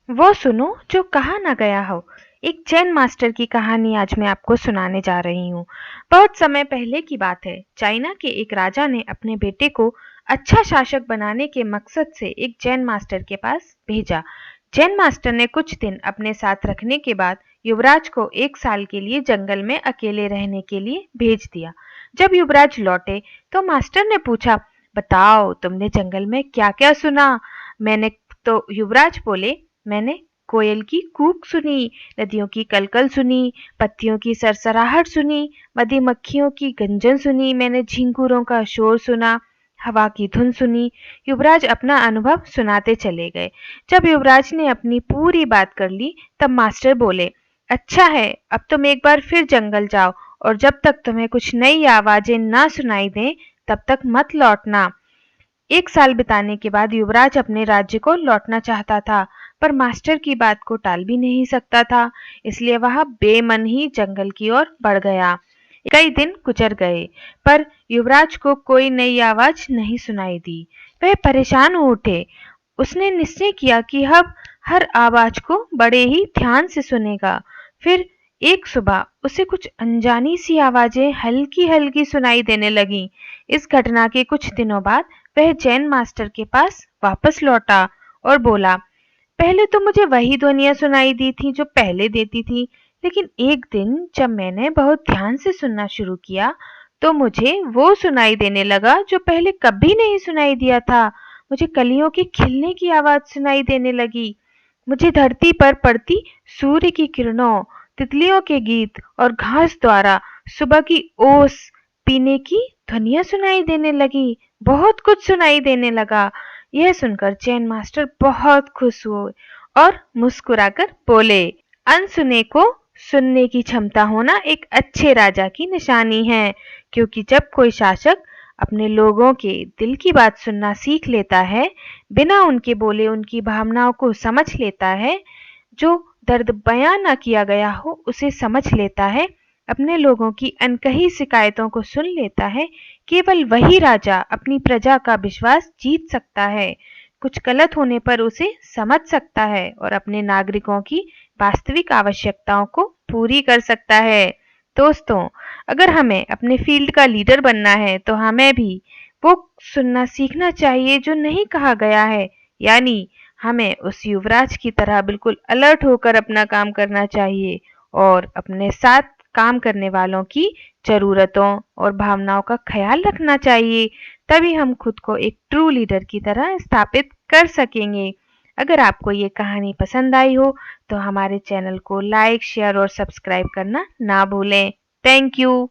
वो सुनो जो कहा ना गया हो। एक जैन मास्टर की कहानी आज मैं आपको सुनाने जा रही हूँ। बहुत समय पहले की बात है। चाइना के एक राजा ने अपने बेटे को अच्छा शासक बनाने के मकसद से एक जैन मास्टर के पास भेजा। जैन मास्टर ने कुछ दिन अपने साथ रखने के बाद युवराज को 1 साल के लिए जंगल में अकेले रहने के लिए भेज दिया। जब युवराज लौटे तो मास्टर ने पूछा, बताओ तुमने जंगल में क्या क्या सुना? मैंने तो युवराज बोले, मैंने कोयल की कूक सुनी, नदियों की कलकल सुनी, पत्तियों की सरसराहट सुनी, मधुमक्खियों की गंजन सुनी, मैंने झिंगुरों का शोर सुना, हवा की धुन सुनी। युवराज अपना अनुभव सुनाते चले गए। जब युवराज ने अपनी पूरी बात कर ली, तब मास्टर बोले, अच्छा है, अब तुम एक बार फिर जंगल जाओ और जब तक तुम्हें कुछ नई आवाजें ना सुनाई दें, तब तक मत लौटना। 1 साल बिताने के बाद युवराज अपने राज्य को लौटना चाहता था, पर मास्टर की बात को टाल भी नहीं सकता था, इसलिए वह बेमन ही जंगल की ओर बढ़ गया। कई दिन गुजर गए, पर युवराज को कोई नई आवाज नहीं सुनाई दी। वह परेशान हो उठे। उसने निश्चय किया कि अब हर आवाज को बड़े ही ध्यान से सुनेगा। फिर एक सुबह उसे कुछ अनजानी सी आवाजें हल्की हल्की सुनाई देने लगीं। इस घटना के कुछ दिनों बाद वह जैन मास्टर के पास वापस लौटा और बोला, पहले तो मुझे वही ध्वनियाँ सुनाई दी थी जो पहले देती थी, लेकिन एक दिन जब मैंने बहुत ध्यान से सुनना शुरू किया, तो मुझे वो सुनाई देने लगा जो पहले कभी नहीं सुनाई दिया था। मुझे कलियों के खिलने की आवाज़ सुनाई देने लगी। मुझे धरती पर पड़ती सूर्य की किरणों, तितलियों के गीत और घास द्वारा सुबह की ओस पीने की ध्वनियाँ सुनाई देने लगी। बहुत कुछ सुनाई देने लगा। यह सुनकर जैन मास्टर बहुत खुश हुए और मुस्कुराकर बोले, अनसुने को सुनने की क्षमता होना एक अच्छे राजा की निशानी है, क्योंकि जब कोई शासक अपने लोगों के दिल की बात सुनना सीख लेता है, बिना उनके बोले उनकी भावनाओं को समझ लेता है, जो दर्द बयां न किया गया हो उसे समझ लेता है, अपने लोगों की अनकही शिकायतों को सुन लेता है, केवल वही राजा अपनी प्रजा का विश्वास जीत सकता है, कुछ गलत होने पर उसे समझ सकता है और अपने नागरिकों की वास्तविक आवश्यकताओं को पूरी कर सकता है। दोस्तों, अगर हमें अपने फील्ड का लीडर बनना है तो हमें भी वो सुनना सीखना चाहिए जो नहीं कहा गया है, यानी हमें उस युवराज की तरह बिल्कुल अलर्ट होकर अपना काम करना चाहिए और अपने साथ काम करने वालों की ज़रूरतों और भावनाओं का ख़्याल रखना चाहिए। तभी हम खुद को एक ट्रू लीडर की तरह स्थापित कर सकेंगे। अगर आपको ये कहानी पसंद आई हो तो हमारे चैनल को लाइक, शेयर और सब्सक्राइब करना ना भूलें। Thank you.